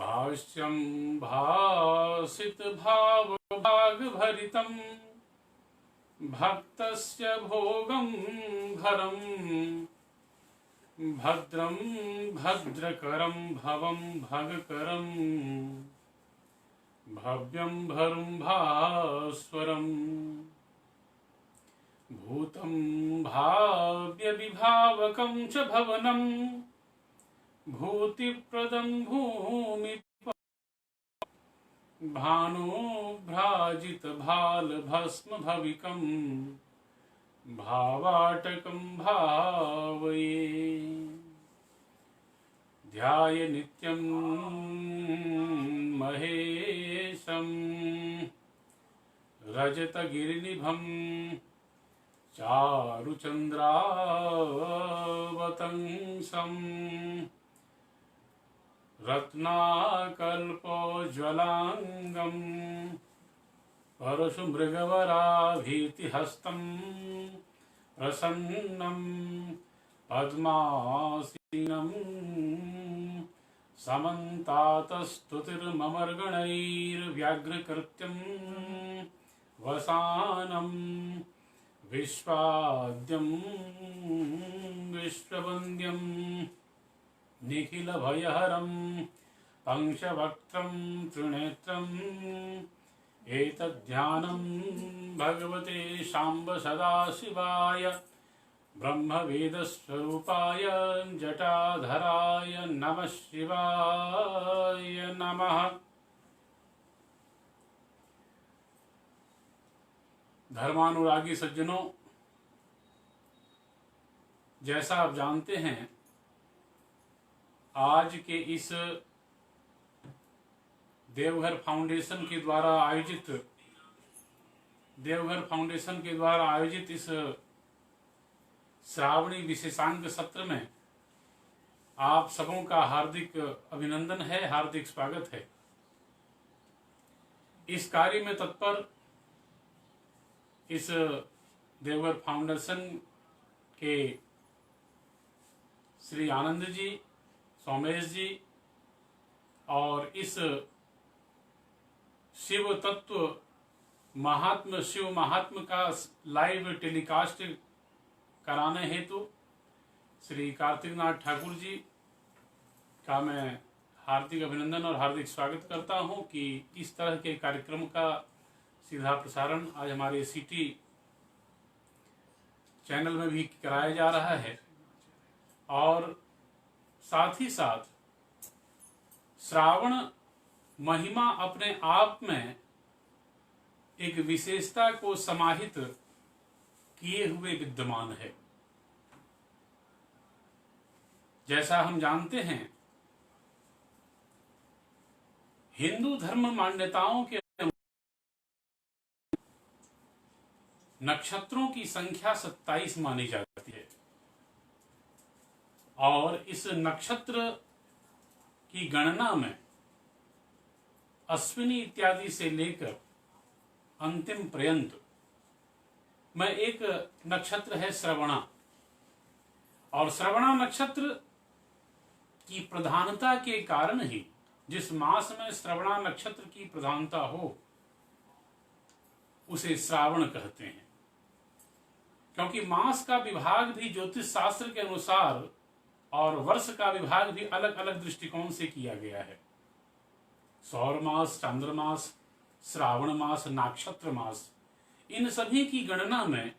भाष्यं भासित भावभागभरितं भक्तस्य भोगं घरं भद्रं भद्रकरं भवं भगकरं भव्यं भरुं भास्वरम् भूतं भाव्यविभावकं च भवनं भूतिप्रदं भूमि भानुभ्राजितभालभस्म भविकं भावाटकं भावये ध्याय नित्यं महेशं रजतगिरिनिभं चारुचन्द्रावतंसं रत्नाकल्पोज्ज्वलांगं परशुमृगवराभीतिहस्तं प्रसन्नं पद्मासीनं समन्तातस्तुतिर्ममर्गणैर्व्याघ्रकृत्यं वसानं विश्वाद्यं विश्ववन्द्यं निखिलभयहरं पंचवक्त्रं त्रिनेत्रम् एतद्ध्यानं भगवते शाम्ब सदाशिवाय ब्रह्मवेदस्वरूपाय जटाधराय नमः शिवाय नमः। धर्मानुरागी सज्जनों, जैसा आप जानते हैं, आज के इस देवघर फाउंडेशन के द्वारा आयोजित इस श्रावणी विशेषांक सत्र में आप सबों का हार्दिक अभिनंदन है, हार्दिक स्वागत है। इस कार्य में तत्पर इस देवघर फाउंडेशन के श्री आनंद जी, सोमेश जी और इस शिव महात्म का लाइव टेलीकास्ट कराने हेतु श्री कार्तिक नाथ ठाकुर जी का मैं हार्दिक अभिनंदन और हार्दिक स्वागत करता हूं कि इस तरह के कार्यक्रम का सीधा प्रसारण आज हमारे सिटी चैनल में भी कराया जा रहा है। और साथ ही साथ श्रावण महिमा अपने आप में एक विशेषता को समाहित किए हुए विद्यमान है। जैसा हम जानते हैं, हिंदू धर्म मान्यताओं के नक्षत्रों की संख्या 27 मानी जाती है और इस नक्षत्र की गणना में अश्विनी इत्यादि से लेकर अंतिम पर्यंत में एक नक्षत्र है श्रवणा। और श्रवणा नक्षत्र की प्रधानता के कारण ही जिस मास में श्रवणा नक्षत्र की प्रधानता हो उसे श्रावण कहते हैं, क्योंकि मास का विभाग भी ज्योतिष शास्त्र के अनुसार और वर्ष का विभाग भी अलग अलग दृष्टिकोण से किया गया है। सौर मास, चांद्रमास, श्रावण मास, नक्षत्र मास, इन सभी की गणना में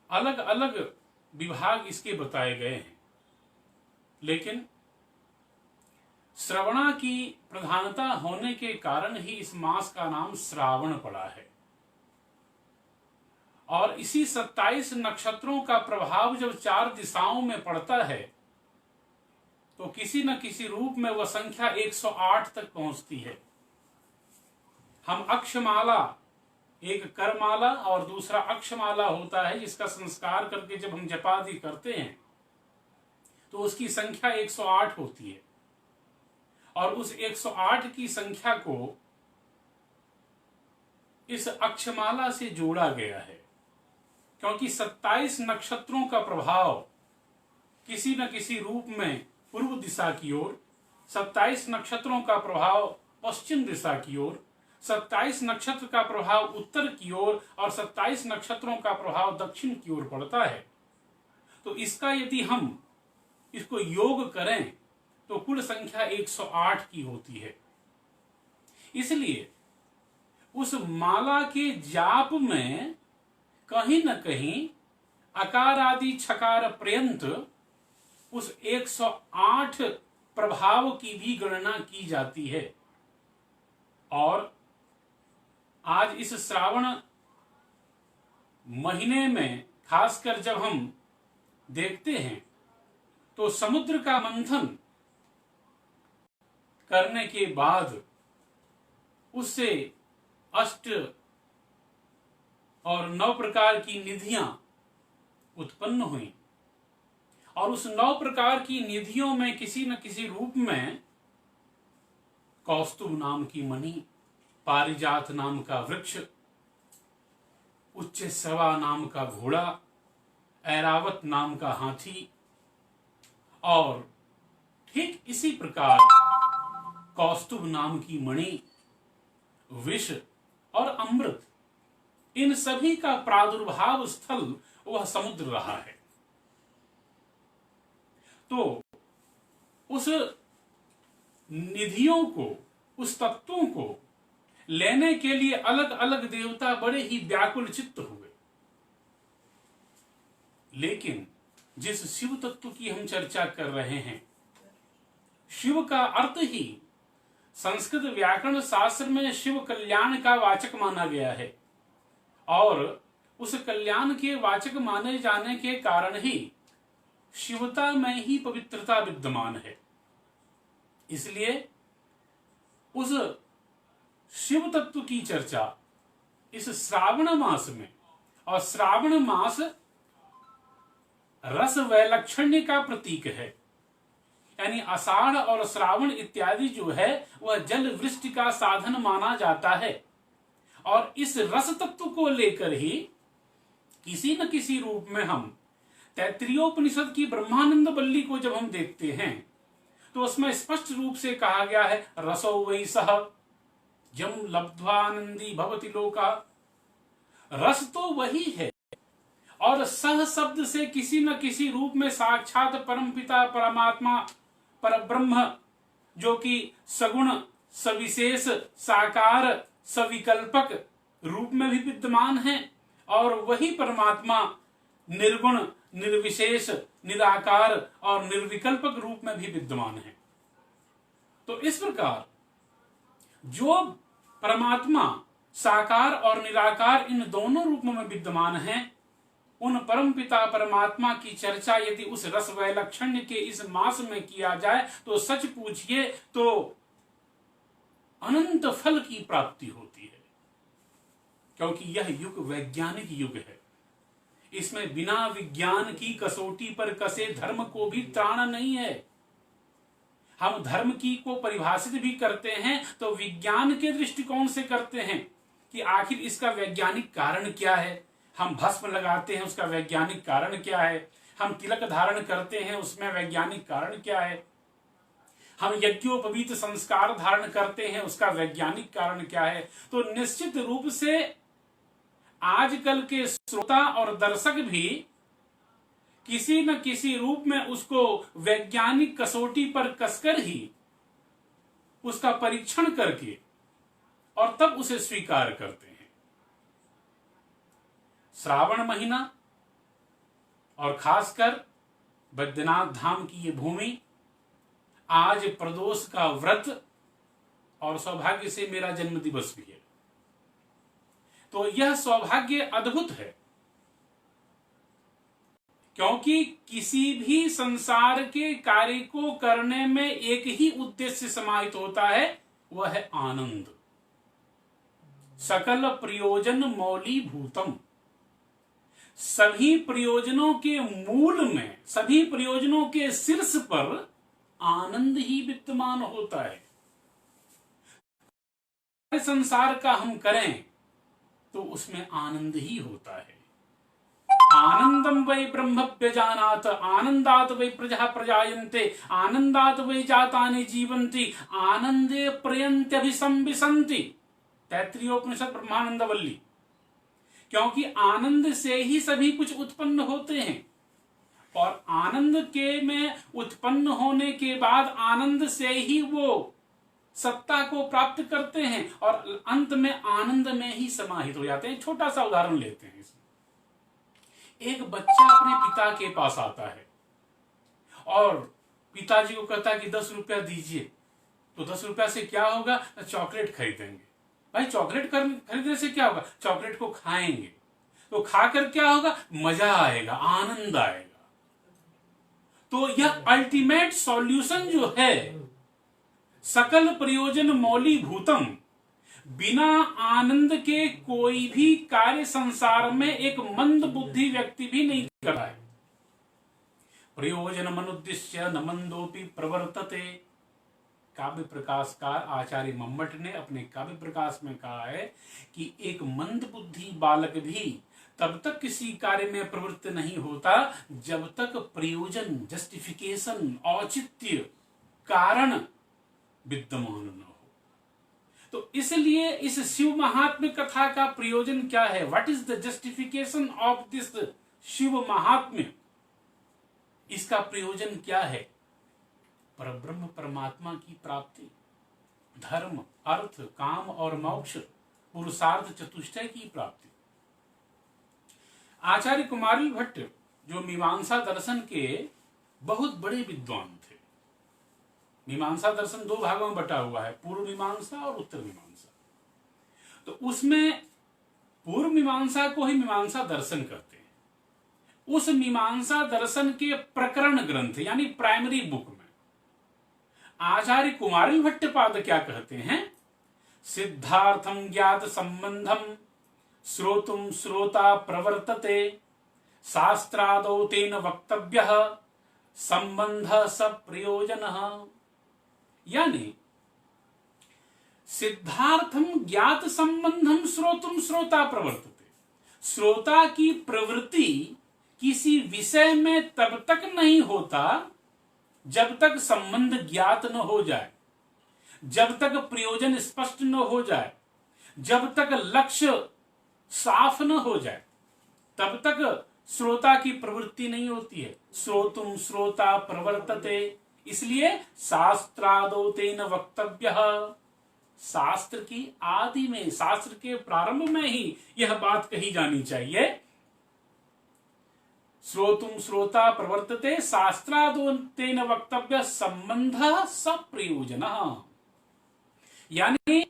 अलग अलग विभाग इसके बताए गए हैं। लेकिन श्रवणा की प्रधानता होने के कारण ही इस मास का नाम श्रावण पड़ा है। और इसी 27 नक्षत्रों का प्रभाव जब 4 दिशाओं में पड़ता है तो किसी न किसी रूप में वह संख्या 108 तक पहुंचती है। हम अक्षमाला, एक करमाला और दूसरा अक्षमाला होता है, जिसका संस्कार करके जब हम जपादि करते हैं तो उसकी संख्या 108 होती है। और उस 108 की संख्या को इस अक्षमाला से जोड़ा गया है, क्योंकि 27 नक्षत्रों का प्रभाव किसी न किसी रूप में पूर्व दिशा की ओर 27 नक्षत्रों का प्रभाव पश्चिम दिशा की ओर, 27 नक्षत्र का प्रभाव उत्तर की ओर और 27 नक्षत्रों का प्रभाव दक्षिण की ओर पड़ता है। तो इसका यदि हम इसको योग करें तो कुल संख्या 108 की होती है। इसलिए उस माला के जाप में कहीं न कहीं अकार आदि छकार पर्यंत उस 108 प्रभाव की भी गणना की जाती है। और आज इस श्रावण महीने में खासकर जब हम देखते हैं तो समुद्र का मंथन करने के बाद उससे 8 और 9 प्रकार की निधियां उत्पन्न हुई और उस 9 प्रकार की निधियों में किसी न किसी रूप में कौस्तुभ नाम की मणि, पारिजात नाम का वृक्ष, उच्च सवा नाम का घोड़ा, ऐरावत नाम का हाथी और ठीक इसी प्रकार कौस्तुभ नाम की मणि, विष और अमृत, इन सभी का प्रादुर्भाव स्थल वह समुद्र रहा है। तो उस निधियों को, उस तत्वों को लेने के लिए अलग अलग देवता बड़े ही व्याकुल चित्त हुए। लेकिन जिस शिव तत्व की हम चर्चा कर रहे हैं, शिव का अर्थ ही संस्कृत व्याकरण शास्त्र में शिव कल्याण का वाचक माना गया है और उस कल्याण के वाचक माने जाने के कारण ही शिवता में ही पवित्रता विद्यमान है। इसलिए उस शिव तत्व की चर्चा इस श्रावण मास में, और श्रावण मास रस वैलक्षण्य का प्रतीक है, यानी आषाढ़ और श्रावण इत्यादि जो है वह जल वृष्टि का साधन माना जाता है। और इस रस तत्व को लेकर ही किसी न किसी रूप में हम तैत्तिरीयोपनिषद की ब्रह्मानंद वल्ली को जब हम देखते हैं तो उसमें स्पष्ट रूप से कहा गया है, रसो वै सह जम लब्ध्वानंदी भवति लोका। रस तो वही है और सह शब्द से किसी न किसी रूप में साक्षात परमपिता परमात्मा परब्रह्म, जो कि सगुण सविशेष साकार सविकल्पक रूप में भी विद्यमान है और वही परमात्मा निर्गुण निर्विशेष निराकार और निर्विकल्पक रूप में भी विद्यमान है। तो इस प्रकार जो परमात्मा साकार और निराकार इन दोनों रूपों में विद्यमान है, उन परम पिता परमात्मा की चर्चा यदि उस रस वैलक्षण्य के इस मास में किया जाए तो सच पूछिए तो अनंत फल की प्राप्ति होती है, क्योंकि यह युग वैज्ञानिक युग है। इसमें बिना विज्ञान की कसौटी पर कसे धर्म को भी त्राण नहीं है। हम धर्म की को परिभाषित भी करते हैं तो विज्ञान के दृष्टिकोण से करते हैं कि आखिर इसका वैज्ञानिक कारण क्या है। हम भस्म लगाते हैं, उसका वैज्ञानिक कारण क्या है। हम तिलक धारण करते हैं, उसमें वैज्ञानिक कारण क्या है। हम यज्ञोपवीत संस्कार धारण करते हैं, उसका वैज्ञानिक कारण क्या है। तो निश्चित रूप से आजकल के श्रोता और दर्शक भी किसी न किसी रूप में उसको वैज्ञानिक कसौटी पर कसकर ही उसका परीक्षण करके और तब उसे स्वीकार करते हैं। श्रावण महीना और खासकर बैद्यनाथ धाम की ये भूमि, आज प्रदोष का व्रत और सौभाग्य से मेरा जन्म दिवस भी है। तो यह सौभाग्य अद्भुत है, क्योंकि किसी भी संसार के कार्य को करने में एक ही उद्देश्य समाहित होता है, वह है आनंद। सकल प्रयोजन मौलीभूतम, सभी प्रयोजनों के मूल में, सभी प्रयोजनों के शीर्ष पर आनंद ही विद्यमान होता है। संसार का हम करें तो उसमें आनंद ही होता है। आनंदम वै ब्रह्म व्यजानात आनंदात वै प्रजा प्रजायन्ते आनंदात वै जातानि जीवन्ति आनंदे प्रयन्त्यभिसंविशन्ति। तैत्तिरीयोपनिषद ब्रह्मानंद वल्ली। क्योंकि आनंद से ही सभी कुछ उत्पन्न होते हैं और आनंद के में उत्पन्न होने के बाद आनंद से ही वो सत्ता को प्राप्त करते हैं और अंत में आनंद में ही समाहित हो जाते हैं। छोटा सा उदाहरण लेते हैं इसमें। एक बच्चा अपने पिता के पास आता है और पिताजी को कहता है कि 10 रुपया दीजिए। तो 10 रुपया से क्या होगा? चॉकलेट खरीदेंगे। भाई चॉकलेट खरीदने से क्या होगा? चॉकलेट को खाएंगे तो खाकर क्या होगा? मजा आएगा, आनंद आएगा। तो यह अल्टीमेट सॉल्यूशन जो है, सकल प्रयोजन मौलीभूतम, बिना आनंद के कोई भी कार्य संसार में एक मंद बुद्धि व्यक्ति भी नहीं कर रहा है। प्रयोजन मनुद्दिश्य न मंदोपि प्रवर्तते। काव्य प्रकाशकार आचार्य मम्मट ने अपने काव्य प्रकाश में कहा है कि एक मंद बुद्धि बालक भी तब तक किसी कार्य में प्रवृत्त नहीं होता जब तक प्रयोजन, जस्टिफिकेशन, औचित्य, कारण विद्यमान न हो। तो इसलिए इस शिव महात्म्य कथा का प्रयोजन क्या है? What is the justification of this Shiv Mahatmya? इसका प्रयोजन क्या है? परब्रह्म परमात्मा की प्राप्ति, धर्म, अर्थ, काम और मोक्ष, पुरुषार्थ चतुष्टय की प्राप्ति। आचार्य कुमारिल भट्ट जो मीमांसा दर्शन के बहुत बड़े विद्वान थे। मीमांसा दर्शन 2 भागों में बटा हुआ है, पूर्व मीमांसा और उत्तर मीमांसा। तो उसमें पूर्व मीमांसा को ही मीमांसा दर्शन कहते हैं। उस मीमांसा दर्शन के प्रकरण ग्रंथ यानी प्राइमरी बुक में आचार्य कुमारिल भट्टपाद क्या कहते हैं? सिद्धार्थम ज्ञात संबंधम श्रोतुम श्रोता प्रवर्तते शास्त्रादौ तेन वक्तव्यः संबंध सप्रयोजनः। यानी सिद्धार्थम ज्ञात संबंधम श्रोतुम श्रोता प्रवर्तते। श्रोता की प्रवृत्ति किसी विषय में तब तक नहीं होता जब तक संबंध ज्ञात न हो जाए, जब तक प्रयोजन स्पष्ट न हो जाए, जब तक लक्ष्य साफ न हो जाए, तब तक श्रोता की प्रवृत्ति नहीं होती है। श्रोतुम श्रोता प्रवर्तते, इसलिए शास्त्रादौ तेन वक्तव्यः, शास्त्र की आदि में, शास्त्र के प्रारंभ में ही यह बात कही जानी चाहिए। श्रोतुम श्रोता प्रवर्तते शास्त्रादौ तेन वक्तव्य संबंधः सप्रयोजनः। यानी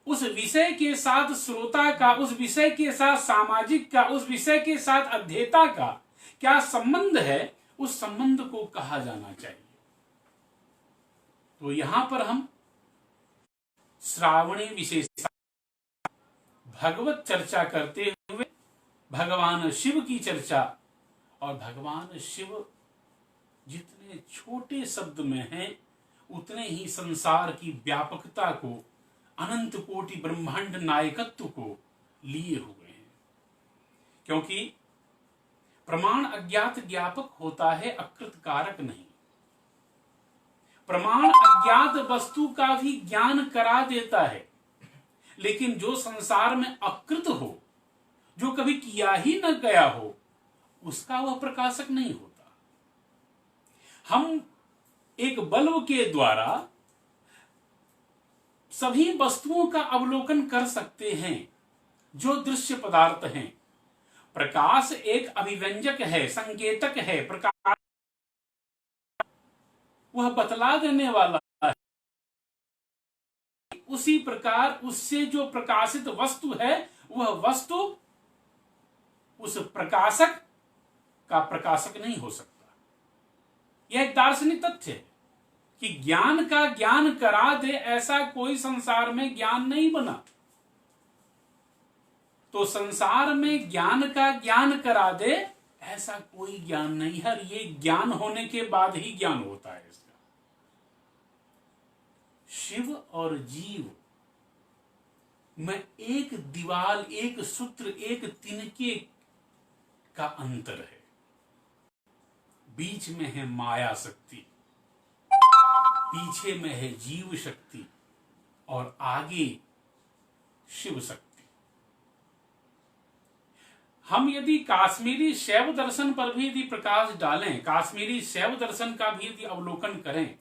उस विषय के साथ श्रोता का, उस विषय के साथ सामाजिक का, उस विषय के साथ अध्येता का क्या संबंध है, उस संबंध को कहा जाना चाहिए। तो यहां पर हम श्रावणी विशेष भगवत चर्चा करते हुए भगवान शिव की चर्चा, और भगवान शिव जितने छोटे शब्द में हैं उतने ही संसार की व्यापकता को, अनंत कोटि ब्रह्मांड नायकत्व को लिए हुए हैं। क्योंकि प्रमाण अज्ञात ज्ञापक होता है, अकृत कारक नहीं। प्रमाण अज्ञात वस्तु का भी ज्ञान करा देता है, लेकिन जो संसार में अकृत हो, जो कभी किया ही न गया हो, उसका वह प्रकाशक नहीं होता। हम एक बल्ब के द्वारा सभी वस्तुओं का अवलोकन कर सकते हैं जो दृश्य पदार्थ हैं। प्रकाश एक अभिव्यंजक है, संकेतक है। प्रकाश वह बतला देने वाला है। उसी प्रकार उससे जो प्रकाशित वस्तु है, वह वस्तु उस प्रकाशक का प्रकाशक नहीं हो सकता। यह एक दार्शनिक तथ्य है कि ज्ञान का ज्ञान करा दे ऐसा कोई संसार में ज्ञान नहीं बना। तो संसार में ज्ञान का ज्ञान करा दे ऐसा कोई ज्ञान नहीं है। ये ज्ञान होने के बाद ही ज्ञान होता है इसका। शिव और जीव में एक दीवाल, एक सूत्र, एक तिनके का अंतर है। बीच में है माया शक्ति, पीछे में है जीव शक्ति और आगे शिव शक्ति। हम यदि काश्मीरी शैव दर्शन पर भी यदि प्रकाश डालें, काश्मीरी शैव दर्शन का भी यदि अवलोकन करें,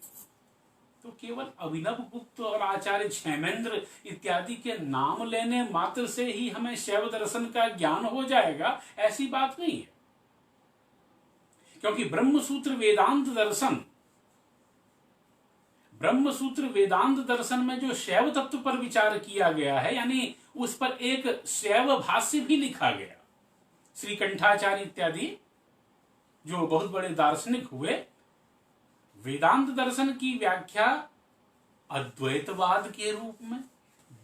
तो केवल अभिनव गुप्त और आचार्य क्षेमेंद्र इत्यादि के नाम लेने मात्र से ही हमें शैव दर्शन का ज्ञान हो जाएगा, ऐसी बात नहीं है। क्योंकि ब्रह्मसूत्र वेदांत दर्शन में जो शैव तत्व पर विचार किया गया है, यानी उस पर एक शैव भाष्य भी लिखा गया। श्री कंठाचार्य इत्यादि जो बहुत बड़े दार्शनिक हुए, वेदांत दर्शन की व्याख्या अद्वैतवाद के रूप में,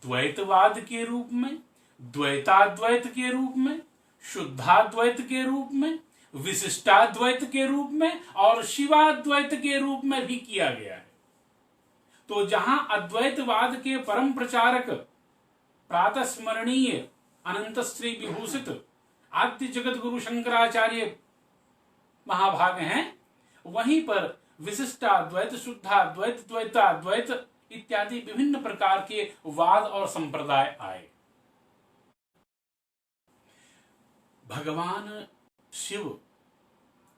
द्वैतवाद के रूप में, द्वैताद्वैत के रूप में, शुद्धाद्वैत के रूप में, विशिष्टाद्वैत के रूप में और शिवाद्वैत के रूप में भी किया गया है। तो जहां अद्वैतवाद के परम प्रचारक प्रातः स्मरणीय अनंत श्री विभूषित आद्य जगत गुरु शंकराचार्य महाभाग हैं, वहीं पर विशिष्टाद्वैत, शुद्धाद्वैत, द्वैताद्वैत इत्यादि विभिन्न प्रकार के वाद और संप्रदाय आए। भगवान शिव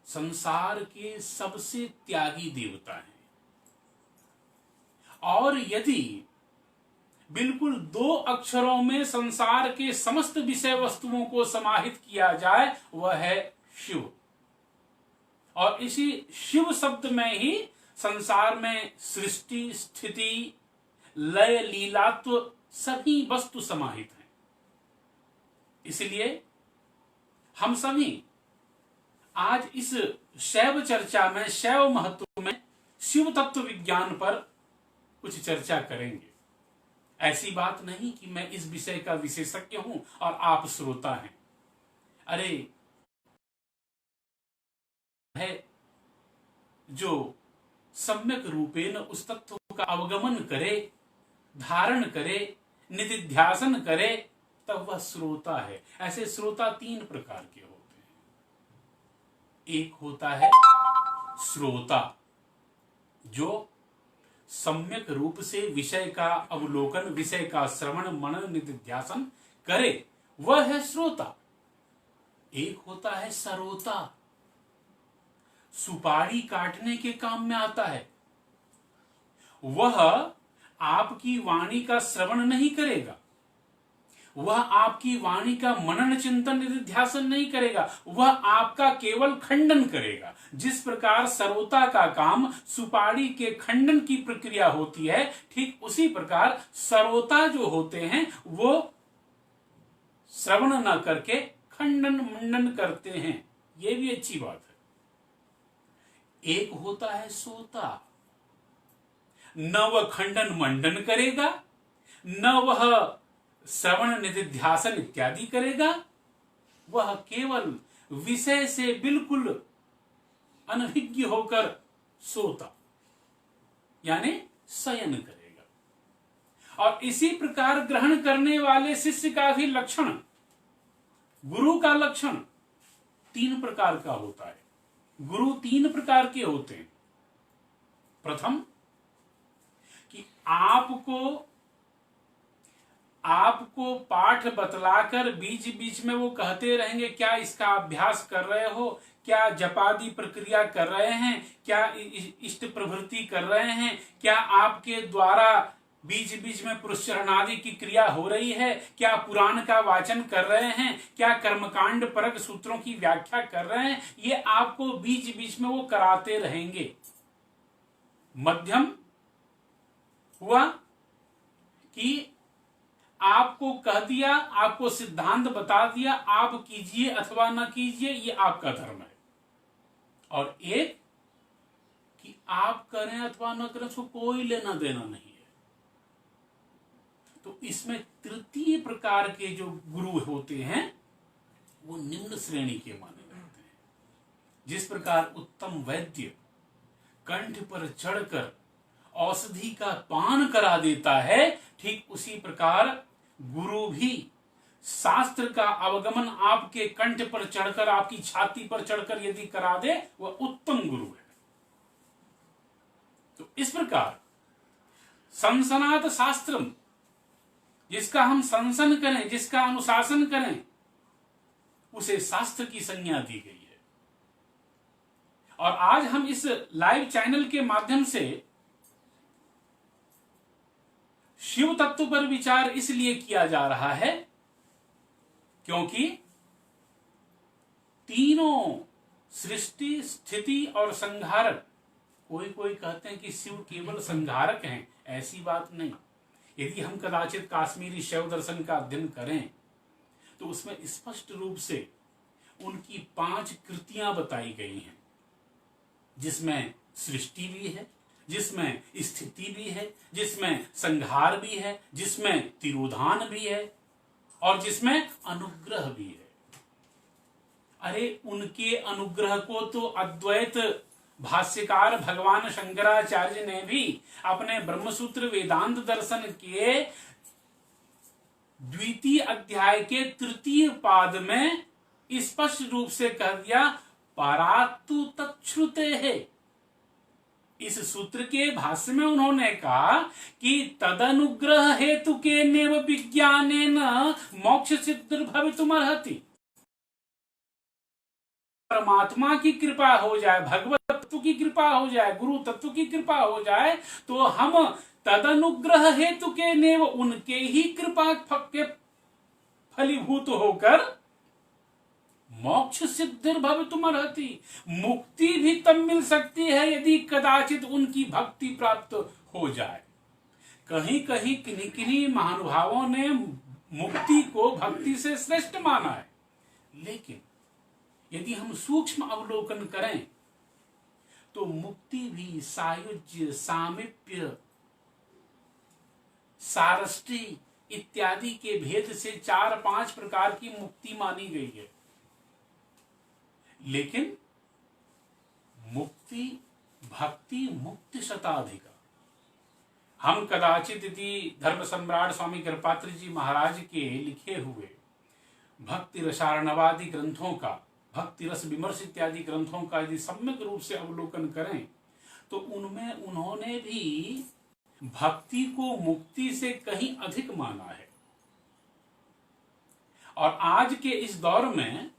संसार के सबसे त्यागी देवता हैं, और यदि बिल्कुल 2 अक्षरों में संसार के समस्त विषय वस्तुओं को समाहित किया जाए, वह है शिव। और इसी शिव शब्द में ही संसार में सृष्टि, स्थिति, लय, लीलात्व सभी वस्तु समाहित हैं। इसलिए हम सभी आज इस शैव चर्चा में, शैव महत्व में शिव तत्व विज्ञान पर कुछ चर्चा करेंगे। ऐसी बात नहीं कि मैं इस विषय का विशेषज्ञ हूं और आप श्रोता हैं। अरे है जो सम्यक रूपेण उस तत्व का अवगमन करे, धारण करे, निधिध्यासन करे, तब वह श्रोता है। ऐसे श्रोता 3 प्रकार के होते हैं। एक होता है श्रोता, जो सम्यक रूप से विषय का अवलोकन, विषय का श्रवण, मनन, निधिध्यासन करे, वह है श्रोता। एक होता है सरोता, सुपारी काटने के काम में आता है। वह आपकी वाणी का श्रवण नहीं करेगा, वह आपकी वाणी का मनन, चिंतन, निधिध्यासन नहीं करेगा, वह आपका केवल खंडन करेगा। जिस प्रकार सरोता का काम सुपारी के खंडन की प्रक्रिया होती है, ठीक उसी प्रकार सरोता जो होते हैं वो श्रवण न करके खंडन मंडन करते हैं। ये भी अच्छी बात है। एक होता है सोता, न वह खंडन मंडन करेगा, न वह श्रवण, निधिध्यासन इत्यादि करेगा, वह केवल विषय से बिल्कुल अनभिज्ञ होकर सोता, यानी शयन करेगा। और इसी प्रकार ग्रहण करने वाले शिष्य का भी लक्षण, गुरु का लक्षण 3 प्रकार का होता है। गुरु 3 प्रकार के होते हैं। प्रथम कि आपको पाठ बतलाकर बीच बीच में वो कहते रहेंगे, क्या इसका अभ्यास कर रहे हो, क्या जपादि प्रक्रिया कर रहे हैं, क्या इष्ट प्रवृत्ति कर रहे हैं, क्या आपके द्वारा बीच बीच में पुरुषचरणादि की क्रिया हो रही है, क्या पुराण का वाचन कर रहे हैं, क्या कर्मकांड परक सूत्रों की व्याख्या कर रहे हैं, ये आपको बीच बीच में वो कराते रहेंगे। मध्यम हुआ कि आपको कह दिया, आपको सिद्धांत बता दिया, आप कीजिए अथवा न कीजिए, ये आपका धर्म है। और एक कि आप करें अथवा न करें, उसको कोई लेना देना नहीं है। तो इसमें तृतीय प्रकार के जो गुरु होते हैं वो निम्न श्रेणी के माने जाते हैं। जिस प्रकार उत्तम वैद्य कंठ पर चढ़कर औषधि का पान करा देता है, ठीक उसी प्रकार गुरु भी शास्त्र का अवगमन आपके कंठ पर चढ़कर, आपकी छाती पर चढ़कर यदि करा दे, वह उत्तम गुरु है। तो इस प्रकार संसनात शास्त्रम, जिसका हम संसन करें, जिसका अनुशासन करें, उसे शास्त्र की संज्ञा दी गई है। और आज हम इस लाइव चैनल के माध्यम से शिव तत्व पर विचार इसलिए किया जा रहा है क्योंकि तीनों सृष्टि, स्थिति और संहारक, कोई कहते हैं कि शिव केवल संहारक हैं, ऐसी बात नहीं। यदि हम कदाचित काश्मीरी शैव दर्शन का अध्ययन करें तो उसमें स्पष्ट रूप से उनकी 5 कृतियां बताई गई हैं, जिसमें सृष्टि भी है, जिसमें स्थिति भी है, जिसमें संहार भी है, जिसमें तिरोधान भी है और जिसमें अनुग्रह भी है। अरे उनके अनुग्रह को तो अद्वैत भाष्यकार भगवान शंकराचार्य ने भी अपने ब्रह्मसूत्र वेदांत दर्शन के 2य अध्याय के 3 पाद में स्पष्ट रूप से कह दिया, परातु तच्छ्रुते है। इस सूत्र के भाष्य में उन्होंने कहा कि तदनुग्रह हेतु के नेव विज्ञानेन मोक्ष सिद्धिर्भवितुमर्हति। परमात्मा की कृपा हो जाए, भगवत तत्व की कृपा हो जाए, गुरु तत्व की कृपा हो जाए, तो हम तदनुग्रह हेतु के नेव, उनके ही कृपा के फलीभूत होकर मोक्ष सिद्धिर्भवितुमर्हति, मुक्ति भी तब मिल सकती है यदि कदाचित उनकी भक्ति प्राप्त हो जाए। कहीं कहीं किन्हीं महानुभावों ने मुक्ति को भक्ति से श्रेष्ठ माना है, लेकिन यदि हम सूक्ष्म अवलोकन करें तो मुक्ति भी सायुज्य, सामीप्य, सारष्टि इत्यादि के भेद से 4-5 प्रकार की मुक्ति मानी गई है। लेकिन मुक्ति, भक्ति मुक्ति शताधिका। हम कदाचित यदि धर्म सम्राट स्वामी कृपात्री जी महाराज के लिखे हुए भक्ति रसार्णवादी ग्रंथों का, भक्ति रस विमर्श इत्यादि ग्रंथों का यदि सम्यक रूप से अवलोकन करें तो उनमें उन्होंने भी भक्ति को मुक्ति से कहीं अधिक माना है। और आज के इस दौर में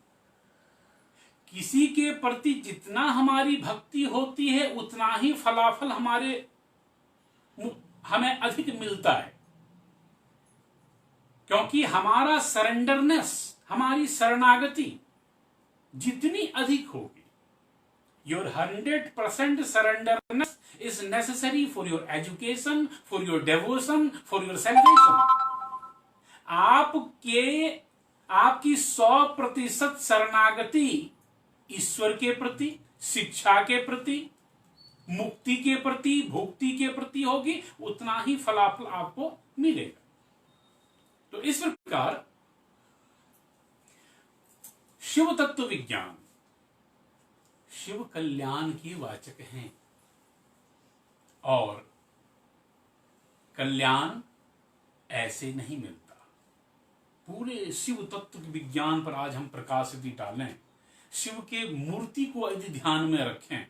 किसी के प्रति जितना हमारी भक्ति होती है उतना ही फलाफल हमें अधिक मिलता है, क्योंकि हमारा सरेंडरनेस, हमारी शरणागति जितनी अधिक होगी, your 100% surrenderness is necessary for your education, for your devotion, for your salvation. आपकी 100% शरणागति ईश्वर के प्रति, शिक्षा के प्रति, मुक्ति के प्रति, भुक्ति के प्रति होगी, उतना ही फलाफल आपको मिलेगा। तो इस प्रकार शिव तत्व विज्ञान शिव कल्याण की वाचक हैं, और कल्याण ऐसे नहीं मिलता। पूरे शिव तत्व विज्ञान पर आज हम प्रकाश यदि डालें, शिव के मूर्ति को यदि ध्यान में रखें,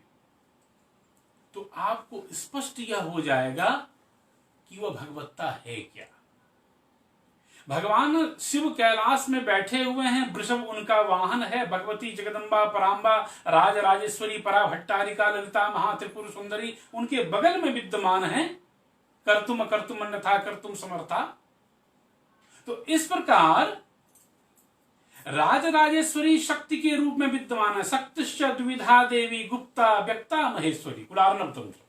तो आपको स्पष्ट यह हो जाएगा कि वह भगवत्ता है क्या। भगवान शिव कैलाश में बैठे हुए हैं, वृषभ उनका वाहन है, भगवती जगदम्बा, पराम्बा, राज राजेश्वरी, परा भट्टारिका, ललिता, महात्रिपुर सुंदरी उनके बगल में विद्यमान है, कर्तुम अकर्तुम अन्यथा कर्तुम समर्था। तो इस प्रकार राज राजेश्वरी शक्ति के रूप में विद्यमान है। शक्तिश्च द्विविधा देवी गुप्ता व्यक्ता महेश्वरी, उदाहरण तंत्र।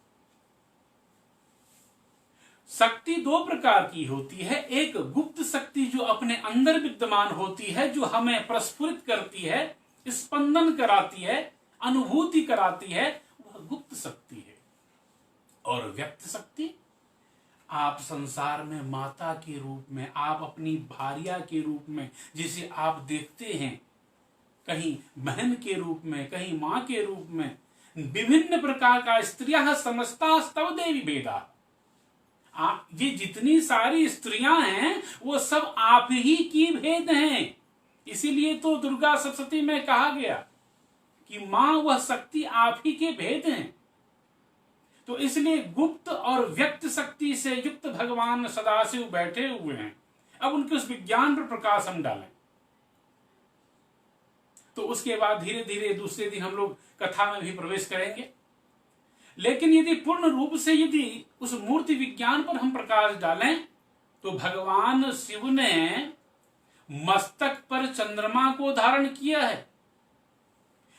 शक्ति 2 प्रकार की होती है, एक गुप्त शक्ति जो अपने अंदर विद्यमान होती है, जो हमें प्रस्फुरित करती है, स्पंदन कराती है, अनुभूति कराती है, वह गुप्त शक्ति है। और व्यक्त शक्ति, आप संसार में माता के रूप में, आप अपनी भार्या के रूप में जिसे आप देखते हैं, कहीं बहन के रूप में, कहीं मां के रूप में, विभिन्न प्रकार का स्त्रियः समस्ता स्तव देवी वेदा, ये जितनी सारी स्त्रियां हैं वो सब आप ही की भेद हैं। इसीलिए तो दुर्गा सप्तशती में कहा गया कि मां वह शक्ति आप ही के भेद हैं। तो इसलिए गुप्त और व्यक्त शक्ति से युक्त भगवान सदाशिव बैठे हुए हैं। अब उनके उस विज्ञान पर प्रकाश हम डालें तो उसके बाद धीरे धीरे दूसरे दिन हम लोग कथा में भी प्रवेश करेंगे। लेकिन यदि पूर्ण रूप से यदि उस मूर्ति विज्ञान पर हम प्रकाश डालें तो भगवान शिव ने मस्तक पर चंद्रमा को धारण किया है,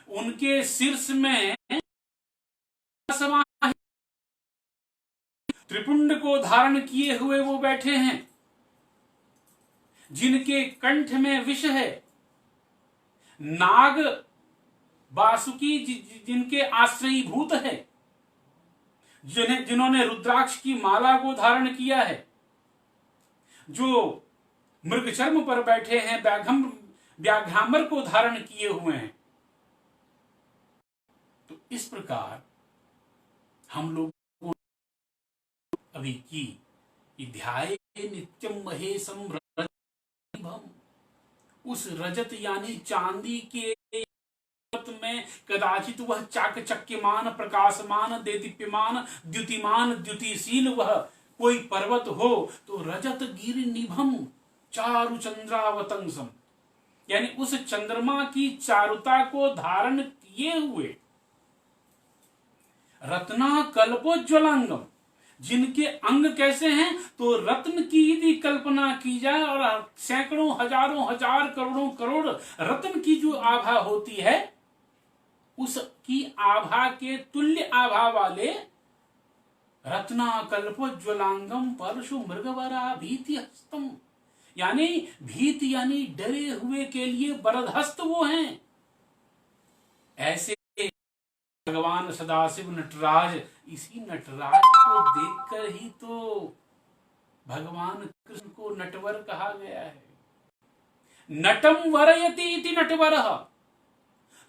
उनके शीर्ष में त्रिपुंड को धारण किए हुए वो बैठे हैं, जिनके कंठ में विष है, नाग वासुकी जिनके आश्रयीभूत है, जिन्होंने रुद्राक्ष की माला को धारण किया है, जो मृगचर्म पर बैठे हैं, व्याघ्रामर को धारण किए हुए हैं। तो इस प्रकार हम लोग अभी की ध्याये नित्यम महेशम रजतम, उस रजत यानी चांदी के में कदाचित वह चाकचक्यमान प्रकाशमान देदीप्यमान द्युतिमान द्युतिशील वह कोई पर्वत हो तो रजत गिरि निभम चारु चंद्रावतंसम, यानी उस चंद्रमा की चारुता को धारण किए हुए रत्ना कल्पोज्वलांगम, जिनके अंग कैसे हैं तो रत्न की यदि कल्पना की जाए और सैकड़ों हजारों हजार करोड़ों करोड़ रत्न की जो आभा होती है उसकी आभा के तुल्य आभा वाले रत्ना कल्पोज्वलांगम परशु मृगवरा भीति हस्तम, यानी भीति यानी डरे हुए के लिए वरदहस्त वो हैं। ऐसे भगवान सदाशिव नटराज, इसी नटराज को देखकर ही तो भगवान कृष्ण को नटवर कहा गया है। नटम वरयति इति नटवरः,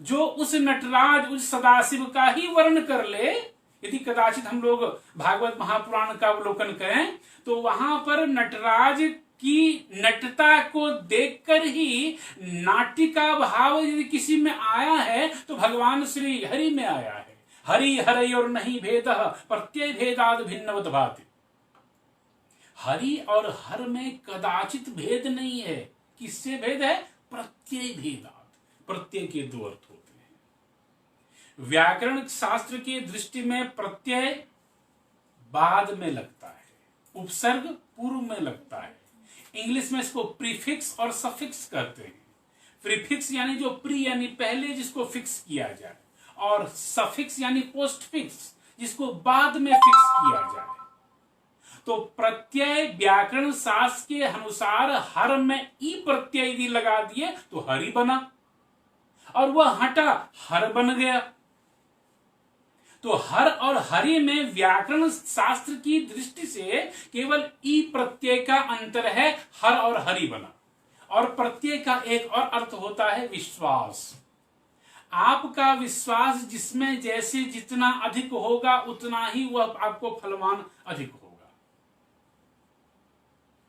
जो उस नटराज उस सदाशिव का ही वर्ण कर ले। यदि कदाचित हम लोग भागवत महापुराण का अवलोकन करें तो वहां पर नटराज की नटता को देखकर ही नाटिका भाव यदि किसी में आया है तो भगवान श्री हरि में आया है। हरि हरि और नहीं भेदः प्रत्यय भेदाद भिन्नवत भाति। हरि और हर में कदाचित भेद नहीं है। किससे भेद है? प्रत्यय भेदाद। प्रत्यय के दो अर्थ होते हैं। व्याकरण शास्त्र की दृष्टि में प्रत्यय बाद में लगता है, उपसर्ग पूर्व में लगता है। इंग्लिश में इसको प्रीफिक्स और सफिक्स कहते हैं। प्रीफिक्स यानी जो प्री यानी पहले जिसको फिक्स किया जाए, और सफिक्स यानी पोस्ट फिक्स जिसको बाद में फिक्स किया जाए। तो प्रत्यय व्याकरण शास्त्र के अनुसार हर में ई प्रत्यय यदि लगा दिए तो हरि बना, और वह हटा हर बन गया। तो हर और हरि में व्याकरण शास्त्र की दृष्टि से केवल ई प्रत्यय का अंतर है, हर और हरि बना। और प्रत्यय का एक और अर्थ होता है विश्वास। आपका विश्वास जिसमें जैसे जितना अधिक होगा उतना ही वह आपको फलवान अधिक होगा।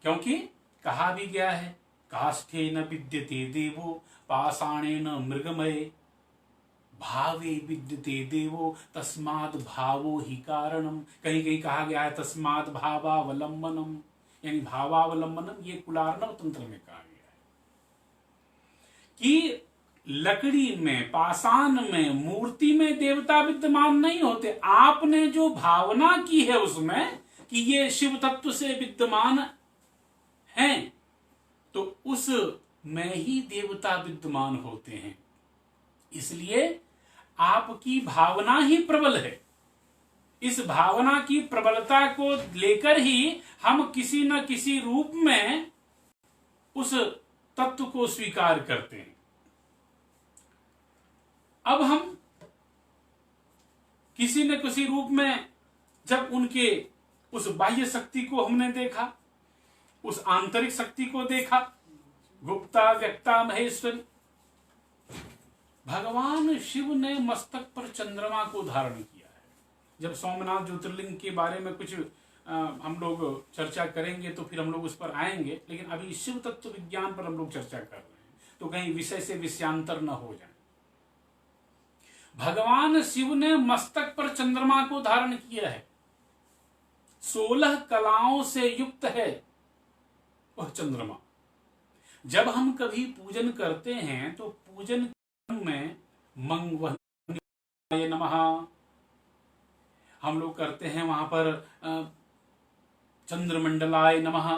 क्योंकि कहा भी गया है, काष्ठे न विद्यते देवो पाषाणे न मृगमय भावे विद्यते देवो तस्माद भावो ही कारणम। कहीं कहीं कहा गया है तस्माद भावावलंबनम, यानी भावावलंबनम। ये कुलार्णव तंत्र में कहा गया है कि लकड़ी में, पाषाण में, मूर्ति में देवता विद्यमान नहीं होते। आपने जो भावना की है उसमें कि ये शिव तत्व से विद्यमान हैं, तो उस में ही देवता विद्यमान होते हैं। इसलिए आपकी भावना ही प्रबल है। इस भावना की प्रबलता को लेकर ही हम किसी न किसी रूप में उस तत्व को स्वीकार करते हैं। अब हम किसी न किसी रूप में जब उनके उस बाह्य शक्ति को हमने देखा, उस आंतरिक शक्ति को देखा, गुप्ता व्यक्ता महेश्वरी, भगवान शिव ने मस्तक पर चंद्रमा को धारण किया है। जब सोमनाथ ज्योतिर्लिंग के बारे में कुछ हम लोग चर्चा करेंगे तो फिर हम लोग उस पर आएंगे, लेकिन अभी शिव तत्व विज्ञान पर हम लोग चर्चा कर रहे हैं, तो कहीं विषय से विषयांतर न हो जाए। भगवान शिव ने मस्तक पर चंद्रमा को धारण किया है, 16 कलाओं से युक्त है वह चंद्रमा। जब हम कभी पूजन करते हैं तो पूजन में मंगवाय नमः हम लोग करते हैं, वहां पर चंद्रमंडलाय नमः,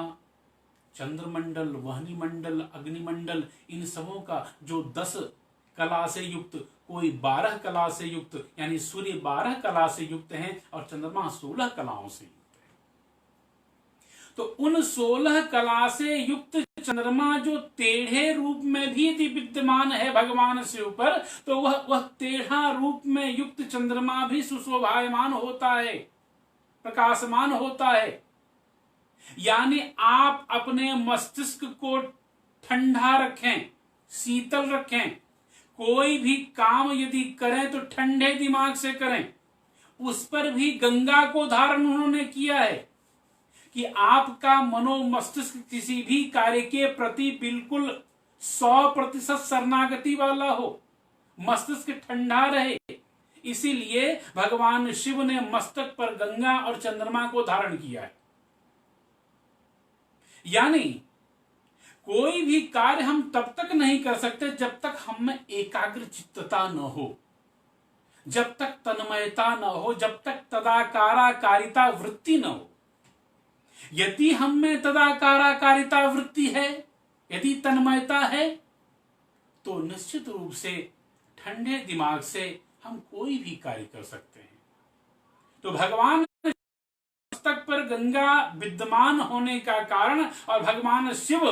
चंद्रमंडल, वहनी मंडल, अग्निमंडल, इन सबों का जो 10 कला से युक्त, कोई 12 कला से युक्त, यानी सूर्य 12 कला से युक्त हैं और चंद्रमा 16 कलाओं से युक्त है। तो उन 16 कला से युक्त चंद्रमा जो टेढ़े रूप में भी यदि विद्यमान है भगवान शिव पर, तो वह टेढ़ा रूप में युक्त चंद्रमा भी सुशोभायमान होता है, प्रकाशमान होता है। यानी आप अपने मस्तिष्क को ठंडा रखें, शीतल रखें, कोई भी काम यदि करें तो ठंडे दिमाग से करें। उस पर भी गंगा को धारण उन्होंने किया है कि आपका मनो मस्तिष्क किसी भी कार्य के प्रति बिल्कुल 100% शरणागति वाला हो, मस्तिष्क ठंडा रहे। इसीलिए भगवान शिव ने मस्तक पर गंगा और चंद्रमा को धारण किया है। यानी कोई भी कार्य हम तब तक नहीं कर सकते जब तक हम में एकाग्र चित्तता न हो, जब तक तन्मयता न हो, जब तक तदाकाराकारिता वृत्ति न हो। यदि हम में तदाकाराकारिता वृत्ति है, यदि तन्मयता है, तो निश्चित रूप से ठंडे दिमाग से हम कोई भी कार्य कर सकते हैं। तो भगवान मस्तक पर गंगा विद्यमान होने का कारण और भगवान शिव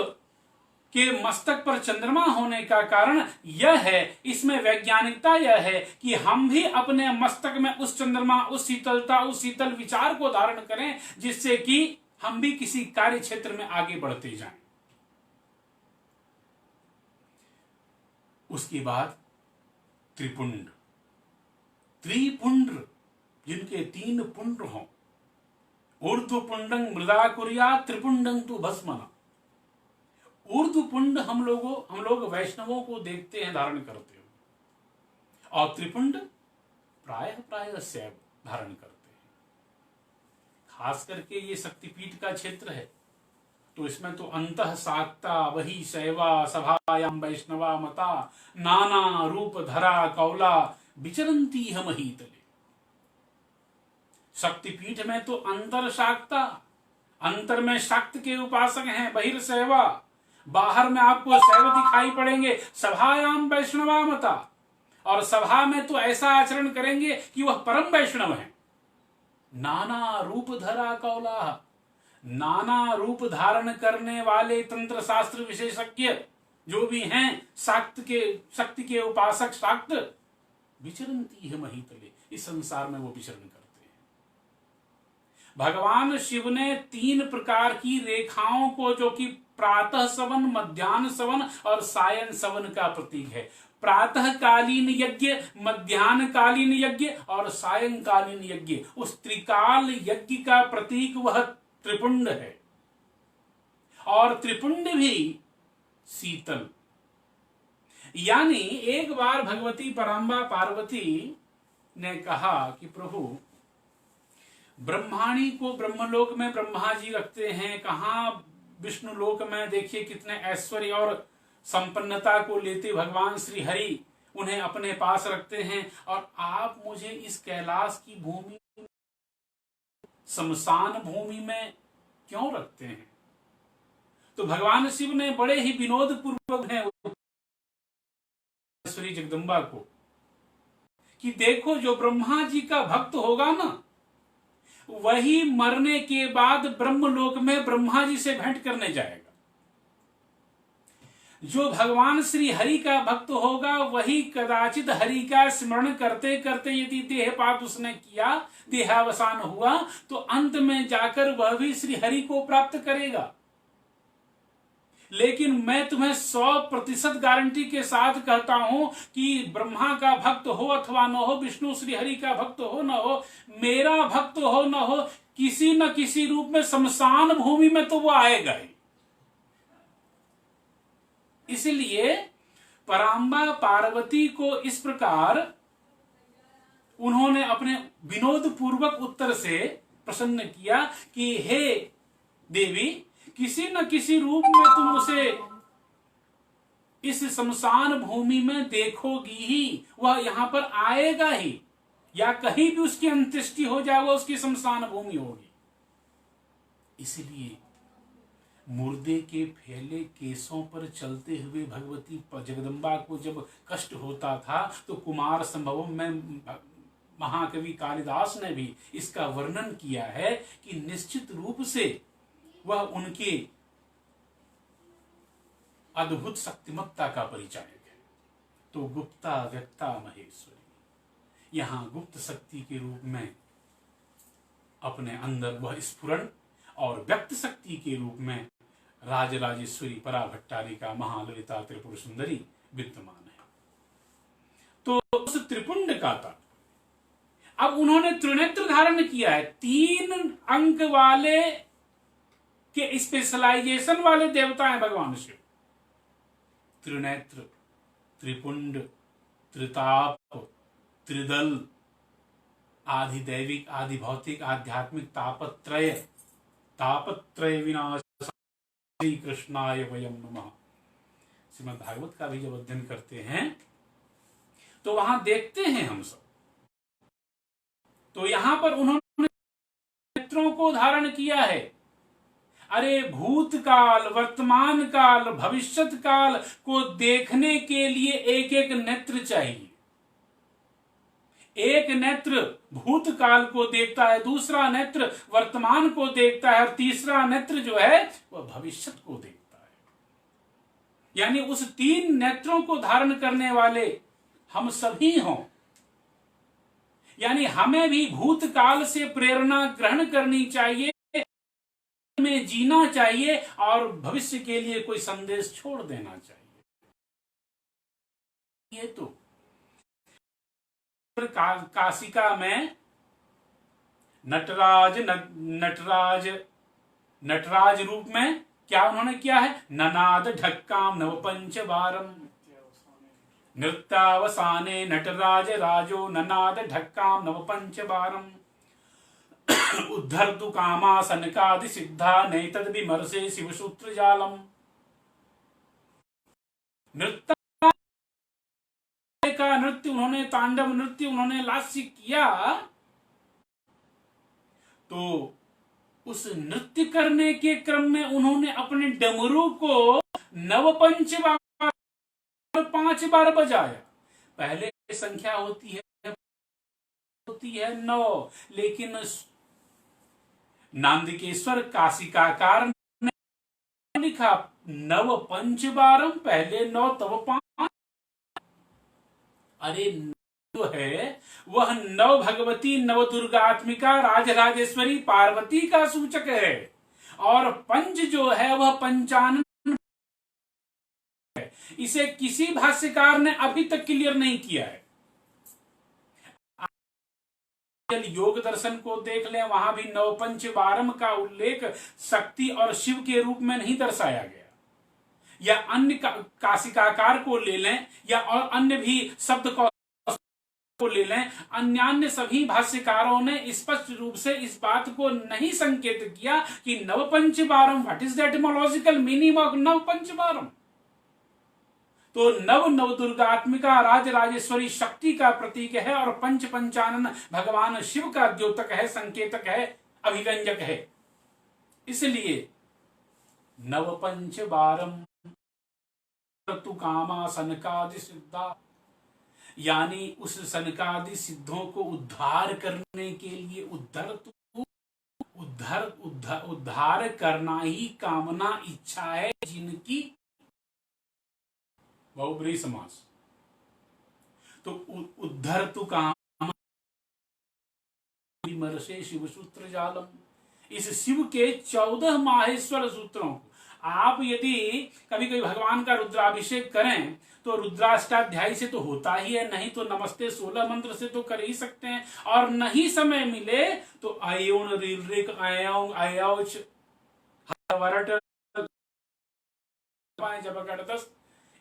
के मस्तक पर चंद्रमा होने का कारण यह है, इसमें वैज्ञानिकता यह है कि हम भी अपने मस्तक में उस चंद्रमा, उस शीतलता, उस शीतल विचार को धारण करें, जिससे कि हम भी किसी कार्य क्षेत्र में आगे बढ़ते जाएं। उसके बाद त्रिपुंड, त्रिपुंड जिनके 3 पुंड हों, ऊर्ध्व पुंडं मृदा कुर्या त्रिपुंडं तु भस्मना। ऊर्ध्व पुंड हम लोग वैष्णवों को देखते हैं धारण करते हुए, और त्रिपुंड प्रायः शैव धारण करते हैं। खास करके ये शक्तिपीठ का क्षेत्र है, तो इसमें तो अंतः साक्ता वही शैवा सभायाम वैष्णवा मता नाना रूप धरा कौला विचरंती हम ही तले। शक्तिपीठ में तो अंतर शाक्ता, अंतर में शाक्त के उपासक हैं, बहिर्शैवा, बाहर में आपको शैव दिखाई पड़ेंगे, सभायाम वैष्णवा मता, और सभा में तो ऐसा आचरण करेंगे कि वह परम वैष्णव है। नाना रूप धरा कौला, नाना रूप धारण करने वाले तंत्र शास्त्र विशेषज्ञ जो भी हैं, शक्ति के उपासक शाक्त, विचरंती है महितले, इस संसार में वो विचरण करते हैं। भगवान शिव ने 3 प्रकार की रेखाओं को, जो कि प्रातः सवन, मध्याह्न सवन और सायं सवन का प्रतीक है, प्रातःकालीन यज्ञ, मध्याह्नकालीन यज्ञ और सायंकालीन यज्ञ, उस त्रिकाल यज्ञ का प्रतीक वह त्रिपुंड है। और त्रिपुंड भी शीतल। यानी एक बार भगवती पराम्बा पार्वती ने कहा कि प्रभु, ब्रह्माणी को ब्रह्मलोक में ब्रह्मा जी रखते हैं, कहां विष्णु लोक में देखिए कितने ऐश्वर्य और संपन्नता को लेते भगवान श्री हरि उन्हें अपने पास रखते हैं, और आप मुझे इस कैलाश की भूमि, शमशान भूमि में क्यों रखते हैं? तो भगवान शिव ने बड़े ही विनोद पूर्वक है श्री जगदम्बा को कि देखो, जो ब्रह्मा जी का भक्त होगा ना, वही मरने के बाद ब्रह्मलोक में ब्रह्मा जी से भेंट करने जाएगा। जो भगवान श्री हरि का भक्त होगा, वही कदाचित हरि का स्मरण करते करते यदि देहपात उसने किया, देहावसान हुआ, तो अंत में जाकर वह भी श्री हरि को प्राप्त करेगा। लेकिन मैं तुम्हें 100% गारंटी के साथ कहता हूं कि ब्रह्मा का भक्त हो अथवा न हो, विष्णु श्री हरि का भक्त हो न हो, मेरा भक्त हो न हो, किसी न किसी रूप में शमशान भूमि में तो वो आएगा ही। इसलिए परांबा पार्वती को इस प्रकार उन्होंने अपने विनोद पूर्वक उत्तर से प्रसन्न किया कि हे देवी, किसी न किसी रूप में तुम उसे इस शमशान भूमि में देखोगी ही, वह यहां पर आएगा ही, या कहीं भी उसकी अंत्येष्टि हो जाए वो उसकी शमशान भूमि होगी। इसलिए मुर्दे के फैले केसों पर चलते हुए भगवती जगदम्बा को जब कष्ट होता था तो कुमार संभवम में महाकवि कालिदास ने भी इसका वर्णन किया है कि निश्चित रूप से वह उनके अद्भुत शक्तिमत्ता का परिचायक है। तो गुप्ता व्यक्ता महेश्वरी, यहां गुप्त शक्ति के रूप में अपने अंदर वह स्फुरण और व्यक्त शक्ति के रूप में राजराजेश्वरी पराभट्टारिका महाललिता त्रिपुर सुंदरी विद्यमान है। तो उस त्रिपुंड का था। अब उन्होंने त्रिनेत्र धारण किया है। 3 अंक वाले के स्पेशलाइजेशन वाले देवता हैं भगवान शिव। त्रिनेत्र, त्रिपुंड, त्रिताप, त्रिदल, आधिदैविक, आधि भौतिक, आध्यात्मिक तापत्रय, तापत्रय विनाश श्री कृष्णाय वयम नमः। श्रीमद् भागवत का भी जब अध्ययन करते हैं तो वहां देखते हैं हम सब, तो यहां पर उन्होंने नेत्रों को धारण किया है। अरे भूतकाल, वर्तमान काल, भविष्यत काल को देखने के लिए एक एक नेत्र चाहिए। एक नेत्र भूतकाल को देखता है, दूसरा नेत्र वर्तमान को देखता है और तीसरा नेत्र जो है वह भविष्यत को देखता है। यानी उस 3 नेत्रों को धारण करने वाले हम सभी हों। यानी हमें भी भूतकाल से प्रेरणा ग्रहण करनी चाहिए, में जीना चाहिए और भविष्य के लिए कोई संदेश छोड़ देना चाहिए। ये तो काशिका में नटराज रूप में क्या उन्होंने किया है? ननाद ढक्काम नवपंच बारम, नृत्यावसाने नटराज राजो ननाद ढक्काम नवपंच बारम, उद्धर्तु कामा सनकादि सिद्धा नैतद विमर्शे शिवसूत्र जालम। नृत्य का नृत्य उन्होंने, तांडव नृत्य उन्होंने लास्य किया, तो उस नृत्य करने के क्रम में उन्होंने अपने डमरू को नवपंच बार 5 बार बजाया। पहले संख्या होती है 9, लेकिन नांदिकेश्वर काशिकाकार ने लिखा नवपंच बारम, पहले 9 तब 5। अरे जो है वह नव भगवती नव दुर्गात्मिका राजराजेश्वरी पार्वती का सूचक है, और पंच जो है वह पंचानन है। इसे किसी भाष्यकार ने अभी तक क्लियर नहीं किया है। योग दर्शन को देख लें, वहां भी नवपंच बारम का उल्लेख शक्ति और शिव के रूप में नहीं दर्शाया गया। या अन्य काशिकाकार को ले लें या और अन्य भी शब्द को ले लें, अन्यान्य सभी भाष्यकारों ने स्पष्ट रूप से इस बात को नहीं संकेत किया कि नवपंच बारम, what is the etymological meaning of नवपंच बारम। तो नव दुर्गात्मिका राजराजेश्वरी शक्ति का प्रतीक है और पंच पंचानन भगवान शिव का द्योतक है, संकेतक है, अभिव्यंजक है। इसलिए नवपंच बारम तु कामा सनकादि सिद्धा, यानी उस सनकादि सिद्धों को उद्धार करने के लिए उद्धार करना ही कामना इच्छा है जिनकी, बहुब्रीहि समास। तो उद्धर्तु कामा विमर्शे शिव सूत्र जालम, इस शिव के 14 माहेश्वर सूत्रों को आप यदि कभी कभी भगवान का रुद्राभिषेक करें तो रुद्राष्टाध्यायी से तो होता ही है, नहीं तो नमस्ते 16 मंत्र से तो कर ही सकते हैं, और नहीं समय मिले तो अयोन रीलरिक अयोंग अयोच वरट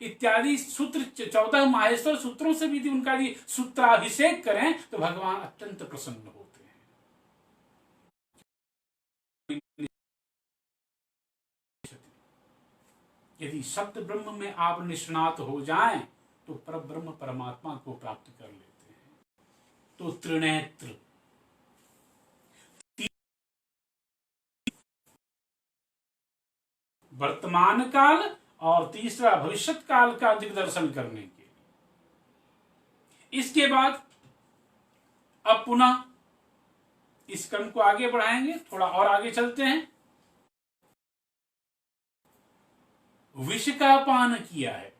इत्यादि सूत्र 14 माहेश्वर सूत्रों से भी उनका यदि सूत्राभिषेक करें तो भगवान अत्यंत प्रसन्न होते हैं। यदि शब्द ब्रह्म में आप निष्णात हो जाएं तो पर ब्रह्म परमात्मा को प्राप्त कर लेते हैं। तो त्रिनेत्र वर्तमान काल और तीसरा भविष्यत काल का दिग्दर्शन करने के लिए। इसके बाद अब पुनः इस क्रम को आगे बढ़ाएंगे, थोड़ा और आगे चलते हैं। विष का पान किया है,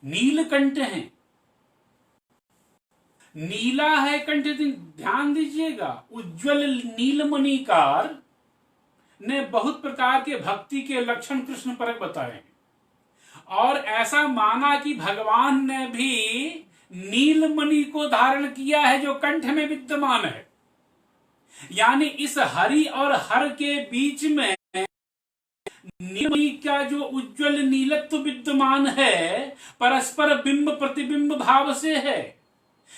नीलकंठ है, नीला है कंठ, ध्यान दीजिएगा। उज्ज्वल नीलमणिकार ने बहुत प्रकार के भक्ति के लक्षण कृष्ण पर बताए हैं और ऐसा माना कि भगवान ने भी नीलमणि को धारण किया है जो कंठ में विद्यमान है। यानी इस हरि और हर के बीच में नीलमणि का जो उज्ज्वल नीलत्व विद्यमान है परस्पर बिंब प्रतिबिंब भाव से है।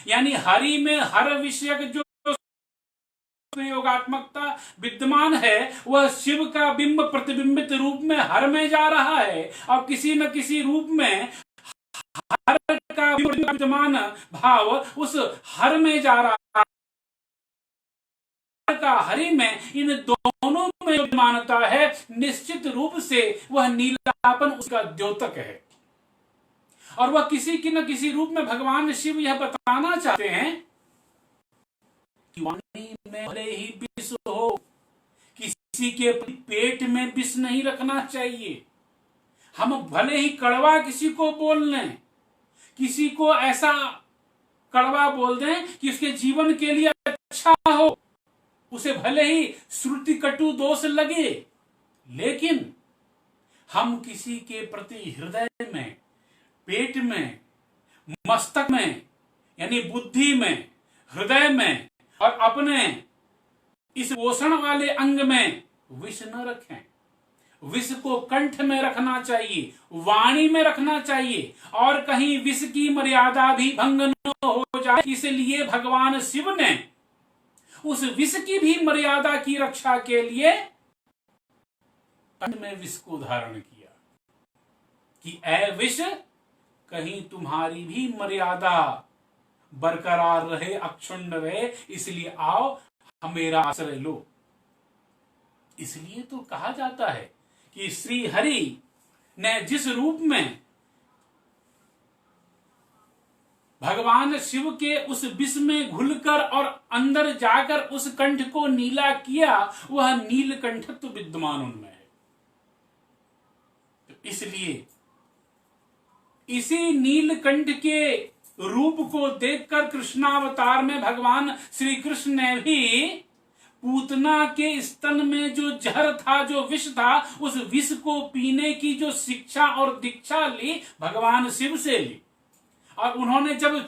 यानी हरि में हर विषयक जो प्रयोगात्मकता विद्यमान है वह शिव का बिंब प्रतिबिंबित रूप में हर में जा रहा है और किसी न किसी रूप में हर का विद्यमान भाव उस हर में जा रहा है। का हरि में इन दोनों में विद्यमानता है, निश्चित रूप से वह नीलापन उसका द्योतक है। और वह किसी की न किसी रूप में भगवान शिव यह बताना चाहते हैं कि वाणी में भले ही विष हो, किसी के पेट में विष नहीं रखना चाहिए। हम भले ही कड़वा किसी को बोल लें, किसी को ऐसा कड़वा बोल दें कि उसके जीवन के लिए अच्छा हो, उसे भले ही श्रुति कटु दोष लगे, लेकिन हम किसी के प्रति हृदय में, पेट में, मस्तक में यानी बुद्धि में, हृदय में और अपने इस पोषण वाले अंग में विष न रखें। विष को कंठ में रखना चाहिए, वाणी में रखना चाहिए और कहीं विष की मर्यादा भी भंग न हो जाए। इसलिए भगवान शिव ने उस विष की भी मर्यादा की रक्षा के लिए कंठ में विष को धारण किया कि ऐ विष, कहीं तुम्हारी भी मर्यादा बरकरार रहे, अक्षुण्ण रहे, इसलिए आओ मेरा आश्रय लो। इसलिए तो कहा जाता है कि श्री हरि ने जिस रूप में भगवान शिव के उस विष में घुलकर और अंदर जाकर उस कंठ को नीला किया, वह नीलकंठत्व विद्यमान उनमें है। तो इसलिए इसी नीलकंठ के रूप को देखकर कृष्णावतार में भगवान श्री कृष्ण ने भी पूतना के स्तन में जो जहर था, जो विष था, उस विष को पीने की जो शिक्षा और दीक्षा ली भगवान शिव से ली। और उन्होंने जब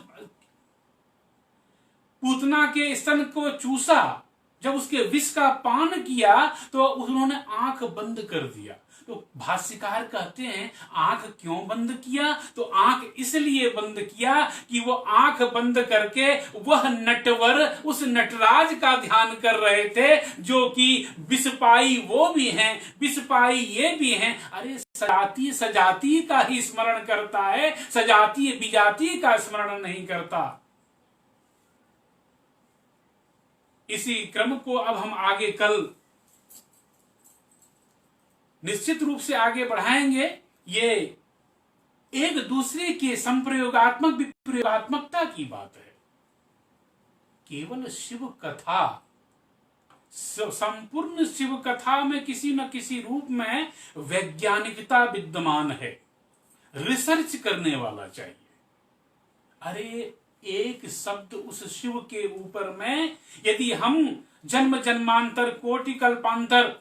पूतना के स्तन को चूसा, जब उसके विष का पान किया तो उन्होंने आंख बंद कर दिया। तो भाष्यकार कहते हैं आंख क्यों बंद किया? तो आंख इसलिए बंद किया कि वो आंख बंद करके वह नटवर, उस नटराज का ध्यान कर रहे थे जो कि विषपाई वो भी हैं, विषपाई ये भी हैं। अरे सजाती सजाती का ही स्मरण करता है, सजाती विजाती का स्मरण नहीं करता। इसी क्रम को अब हम आगे कल निश्चित रूप से आगे बढ़ाएंगे। ये एक दूसरे के संप्रयोगात्मक विप्रयोगात्मकता की बात है। केवल शिव कथा, संपूर्ण शिव कथा में किसी न किसी रूप में वैज्ञानिकता विद्यमान है, रिसर्च करने वाला चाहिए। अरे एक शब्द उस शिव के ऊपर में यदि हम जन्म जन्मांतर, कोटि कल्पांतर,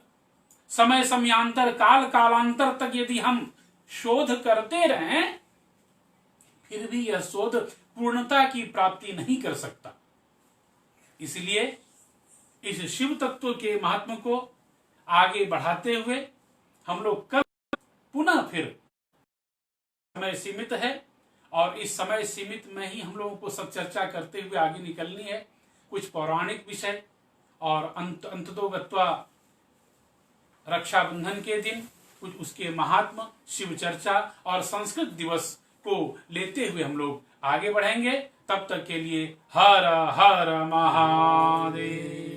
समय समयांतर, काल कालांतर तक यदि हम शोध करते रहें, फिर भी यह शोध पूर्णता की प्राप्ति नहीं कर सकता। इसलिए इस शिव तत्व के महात्म को आगे बढ़ाते हुए हम लोग कल पुनः फिर, समय सीमित है और इस समय सीमित में ही हम लोगों को सब चर्चा करते हुए आगे निकलनी है। कुछ पौराणिक विषय और अंततोगत्वा रक्षाबंधन के दिन कुछ उसके महात्मा, शिव चर्चा और संस्कृत दिवस को लेते हुए हम लोग आगे बढ़ेंगे। तब तक के लिए हर हर महादेव।